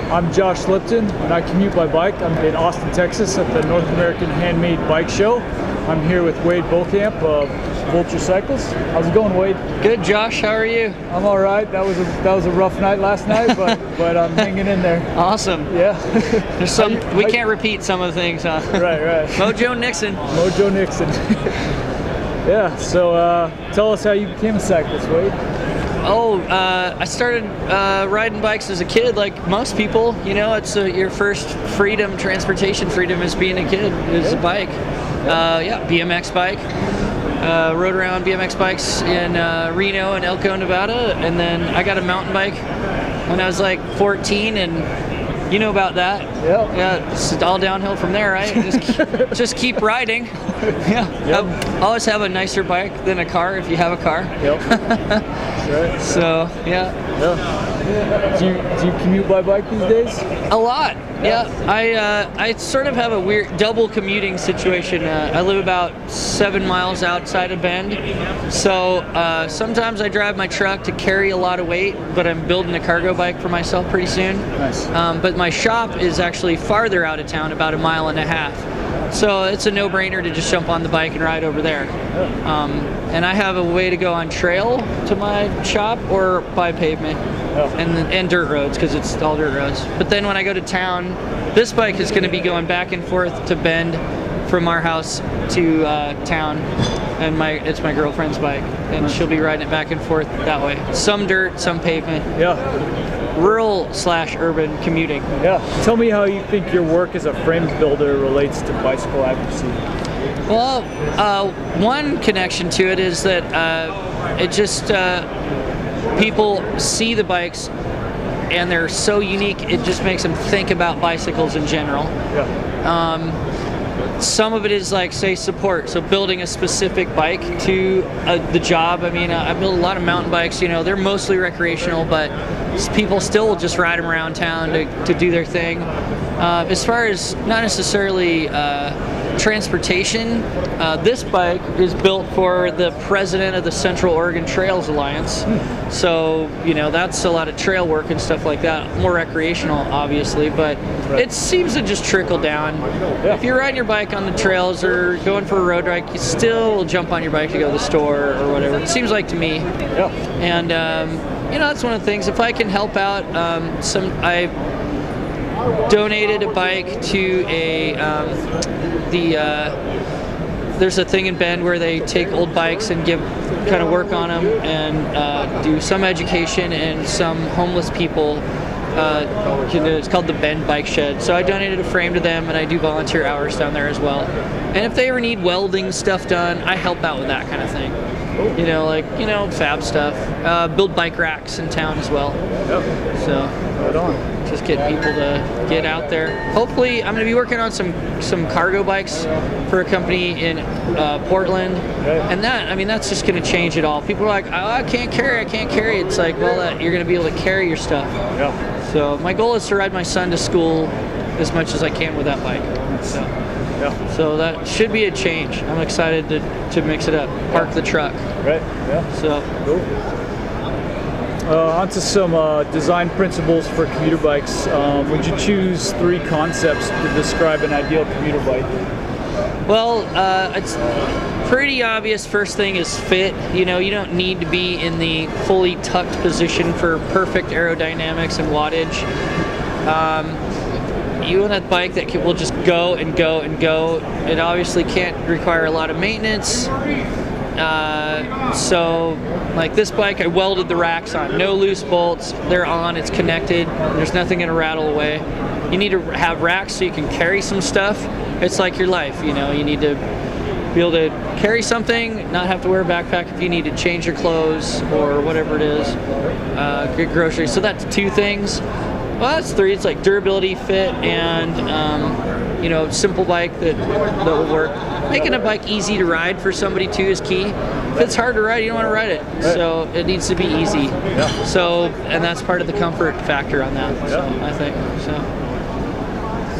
I'm Josh Lipton, and I commute by bike. I'm in Austin, Texas at the North American Handmade Bike Show. I'm here with Wade Beauchamp of Vulture Cycles. How's it going, Wade? Good, Josh. How are you? I'm all right. That was a rough night last night, but I'm hanging in there. Awesome. Yeah. There's we can't repeat some of the things, huh? Right. Mojo Nixon. Mojo Nixon. Yeah. So tell us how you became a cyclist, Wade. I started riding bikes as a kid, like most people. You know, it's your first transportation freedom is being a kid, is a bike. BMX bike. Rode around BMX bikes in Reno and Elko, Nevada, and then I got a mountain bike when I was like 14, and you know about that. Yep. Yeah, it's all downhill from there, right? Just keep riding. Yeah. Yep. Always have a nicer bike than a car if you have a car. Yep. That's right. So, yeah. Do you commute by bike these days? A lot. Yeah. I sort of have a weird double commuting situation. I live about 7 miles outside of Bend, so sometimes I drive my truck to carry a lot of weight, but I'm building a cargo bike for myself pretty soon. Nice. But my shop is actually farther out of town, about 1.5 miles. So it's a no-brainer to just jump on the bike and ride over there. And I have a way to go on trail to my shop or by pavement and dirt roads, because it's all dirt roads. But then when I go to town, this bike is going to be going back and forth to Bend from our house to town, and it's my girlfriend's bike, and she'll be riding it back and forth that way. Some dirt, some pavement. Yeah. Rural/urban commuting. Yeah. Tell me how you think your work as a frames builder relates to bicycle advocacy. Well, one connection to it is that it just people see the bikes and they're so unique, it just makes them think about bicycles in general. Yeah. Some of it is like, say, support, so building a specific bike to the job. I mean, I build a lot of mountain bikes, you know, they're mostly recreational, but people still just ride them around town to do their thing. As far as not necessarily transportation, this bike is built for the president of the Central Oregon Trails Alliance. So, you know, that's a lot of trail work and stuff like that. More recreational, obviously, but it seems to just trickle down. Yeah. If you're riding your bike on the trails or going for a road ride, you still will jump on your bike to go to the store or whatever. It seems like to me. Yeah. And, you know, that's one of the things. If I can help out, I donated a bike to there's a thing in Bend where they take old bikes and kind of work on them and do some education, and some homeless people. It's called the Bend Bike Shed. So I donated a frame to them, and I do volunteer hours down there as well. And if they ever need welding stuff done, I help out with that kind of thing. You know, fab stuff. Build bike racks in town as well. Yep. So right on. Just get people to get out there. Hopefully, I'm going to be working on some cargo bikes for a company in Portland, and that's just going to change it all. People are like, oh, I can't carry. It's like, well, you're going to be able to carry your stuff. Yeah. So my goal is to ride my son to school as much as I can with that bike. So that should be a change. I'm excited to mix it up. Park the truck. Right. Yeah. So cool. On to some design principles for commuter bikes. Would you choose 3 concepts to describe an ideal commuter bike? Well, it's pretty obvious. First thing is fit. You know, you don't need to be in the fully tucked position for perfect aerodynamics and wattage. You want a bike that will just go and go and go. It obviously can't require a lot of maintenance. So, like this bike, I welded the racks on. No loose bolts. They're on. It's connected. There's nothing going to rattle away. You need to have racks so you can carry some stuff. It's like your life, you know. You need to be able to carry something, not have to wear a backpack if you need to change your clothes or whatever it is. Get groceries. So that's 2 things. Well, that's 3. It's like durability, fit, and you know, simple bike that will work. Making a bike easy to ride for somebody too is key. If it's hard to ride, you don't want to ride it. So it needs to be easy. Yeah. So, and that's part of the comfort factor on that. So I think so.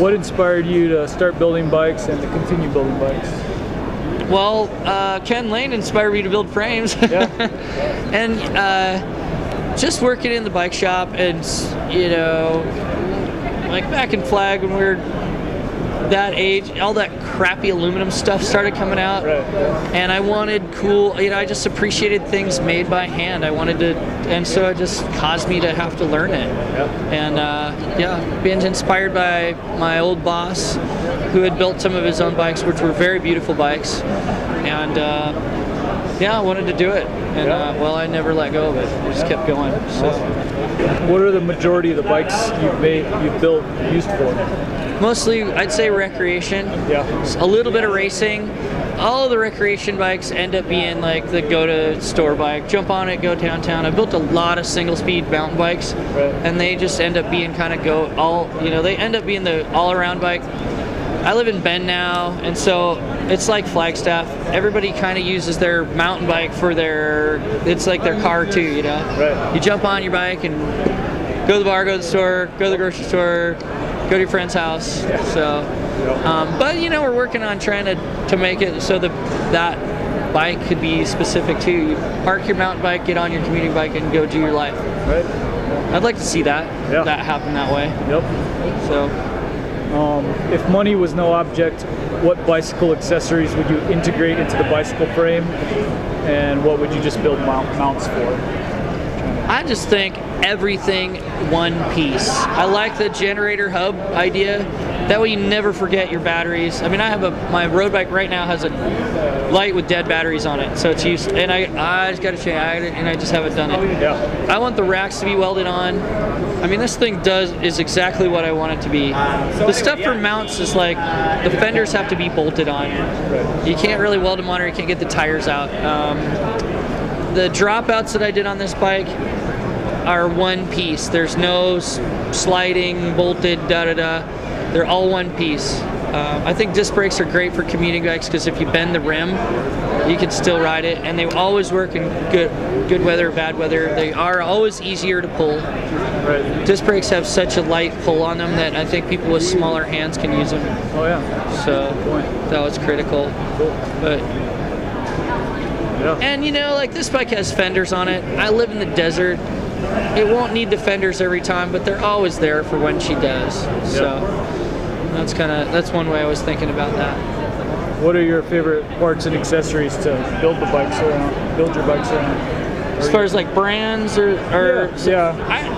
What inspired you to start building bikes and to continue building bikes? Well, Ken Lane inspired me to build frames. Yeah. And just working in the bike shop and, you know, like back in Flag when we were that age, all that crappy aluminum stuff started coming out, and I wanted cool, you know, I just appreciated things made by hand. I wanted to, and so it just caused me to have to learn it. And yeah, being inspired by my old boss who had built some of his own bikes, which were very beautiful bikes, and yeah, I wanted to do it, and well, I never let go of it. I just kept going. So, what are the majority of the bikes you've built used for? Mostly, I'd say recreation. A little bit of racing. All of the recreation bikes end up being like the go-to-store bike. Jump on it, go downtown. I built a lot of single-speed mountain bikes, and they just end up being kind of they end up being the all-around bike. I live in Bend now, and so it's like Flagstaff. Everybody kind of uses their mountain bike for it's like their car too, you know? You jump on your bike and go to the bar, go to the store, go to the grocery store, go to your friend's house. So, but you know, we're working on trying to make it so that bike could be specific too. You park your mountain bike, get on your commuting bike, and go do your life. I'd like to see that happen that way. So, if money was no object, what bicycle accessories would you integrate into the bicycle frame, and what would you just build mounts for? I just think everything one piece. I like the generator hub idea. That way you never forget your batteries. I mean, I have my road bike right now has a light with dead batteries on it, so it's used. And I just got to change it, and I just haven't done it. I want the racks to be welded on. I mean, this thing is exactly what I want it to be. The stuff for mounts is like the fenders have to be bolted on. You can't really weld them on, or you can't get the tires out. The dropouts that I did on this bike are one piece. There's no sliding, bolted, They're all one piece. I think disc brakes are great for commuting bikes because if you bend the rim, you can still ride it, and they always work in good weather or bad weather. They are always easier to pull. Disc brakes have such a light pull on them that I think people with smaller hands can use them. So that was critical. But and you know, like this bike has fenders on it. I live in the desert. It won't need the fenders every time, but they're always there for when she does. So that's one way I was thinking about that. What are your favorite parts and accessories to build your bikes around? As far as like brands or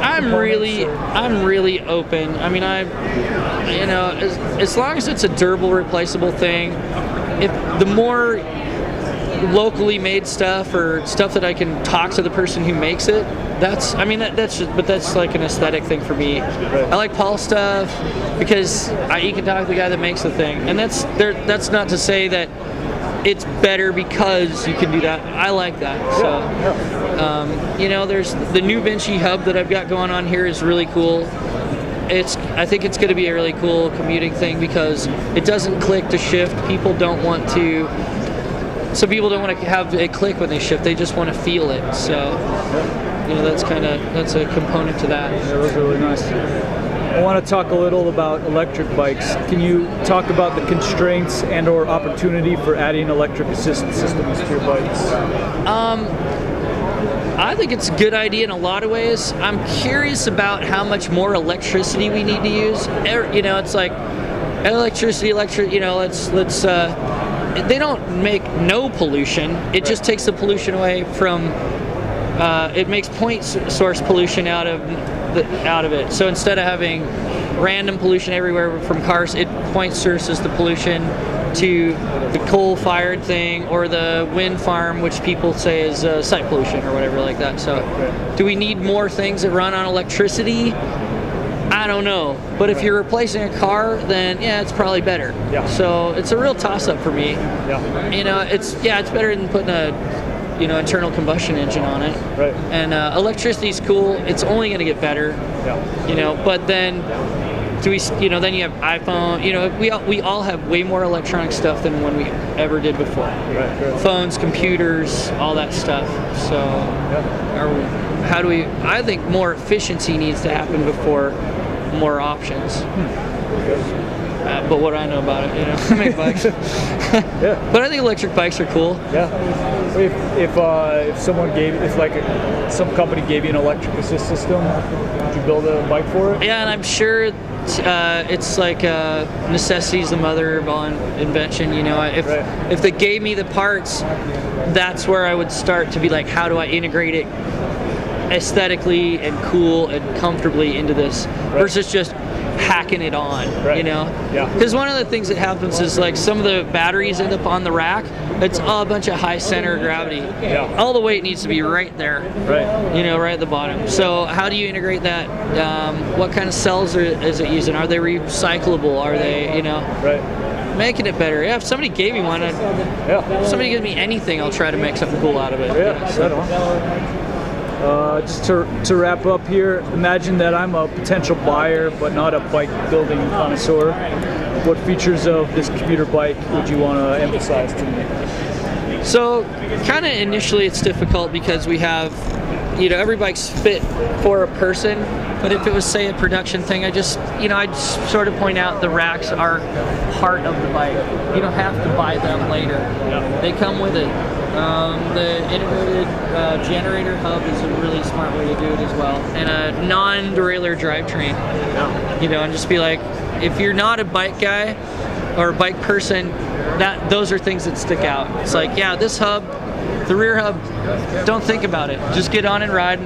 I'm really open. I mean, as long as it's a durable, replaceable thing, if the more locally made stuff or stuff that I can talk to the person who makes it, that's like an aesthetic thing for me. I like Paul stuff because you can talk to the guy that makes the thing, and that's not to say that it's better because you can do that. I like that. So there's the new Vinci hub that I've got going on here is really cool. I think it's going to be a really cool commuting thing because it doesn't click to shift. Some people don't want to have it click when they shift. They just want to feel it. So, that's a component to that. That was really nice. I want to talk a little about electric bikes. Can you talk about the constraints and/or opportunity for adding electric assist systems to your bikes? I think it's a good idea in a lot of ways. I'm curious about how much more electricity we need to use. It's like electricity. They don't make no pollution. It just takes the pollution away from. It makes point source pollution out of it. So instead of having random pollution everywhere from cars, it point sources the pollution to the coal-fired thing or the wind farm, which people say is site pollution or whatever like that. So, do we need more things that run on electricity? I don't know, but if you're replacing a car, then it's probably better. So it's a real toss-up for me. It's better than putting a internal combustion engine on it. And electricity's cool. It's only going to get better. But then then you have iPhone. We all have way more electronic stuff than when we ever did before. Phones, computers, all that stuff. So I think more efficiency needs to happen before more options. but what I know about it, you know, I make bikes. Yeah. But I think electric bikes are cool. Yeah. If someone some company gave you an electric assist system, would you build a bike for it? Yeah, and I'm sure it's like necessity is the mother of all invention. You know, if they gave me the parts, that's where I would start to be like, how do I integrate it aesthetically and cool and comfortably into this, versus just hacking it on, you know? Yeah. Because one of the things that happens is like some of the batteries end up on the rack. It's a bunch of high center of gravity. Yeah. All the weight needs to be right there. Right. You know, right at the bottom. So how do you integrate that? What kind of cells is it using? Are they recyclable? Are they, you know? Right. Making it better. Yeah, if somebody gave me one, if somebody gives me anything, I'll try to make something cool out of it. Yeah, right on. Just to wrap up here, imagine that I'm a potential buyer but not a bike building connoisseur. What features of this commuter bike would you want to emphasize to me? So kind of initially it's difficult because we have, you know, every bike's fit for a person, but if it was say a production thing, I'd just sort of point out the racks are part of the bike. You don't have to buy them later. They come with it. The integrated generator hub is a really smart way to do it as well, and a non-derailleur drivetrain. You know, and just be like, if you're not a bike guy or a bike person, those are things that stick out. It's like, yeah, this hub, the rear hub, don't think about it. Just get on and ride.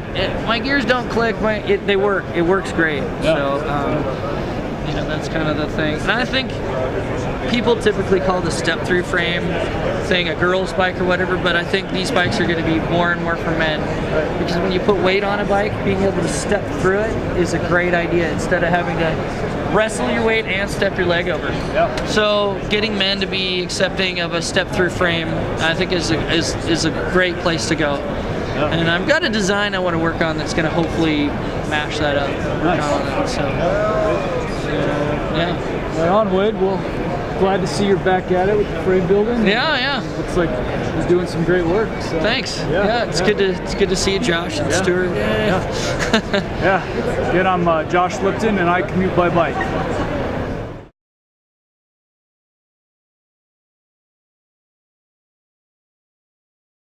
My gears don't click. They work. It works great. So, you know, that's kind of the thing. And I think people typically call the step-through frame thing a girl's bike or whatever, but I think these bikes are going to be more and more for men. Because when you put weight on a bike, being able to step through it is a great idea instead of having to wrestle your weight and step your leg over. So getting men to be accepting of a step-through frame, I think is a great place to go. And I've got a design I want to work on that's going to hopefully mash that up. Nice. Yeah. Right on, Wade. Well, glad to see you're back at it with the frame building. Yeah. Looks like he's doing some great work. So. Thanks. It's good to see you, Josh and Stuart. Again, I'm Josh Lipton, and I commute by bike.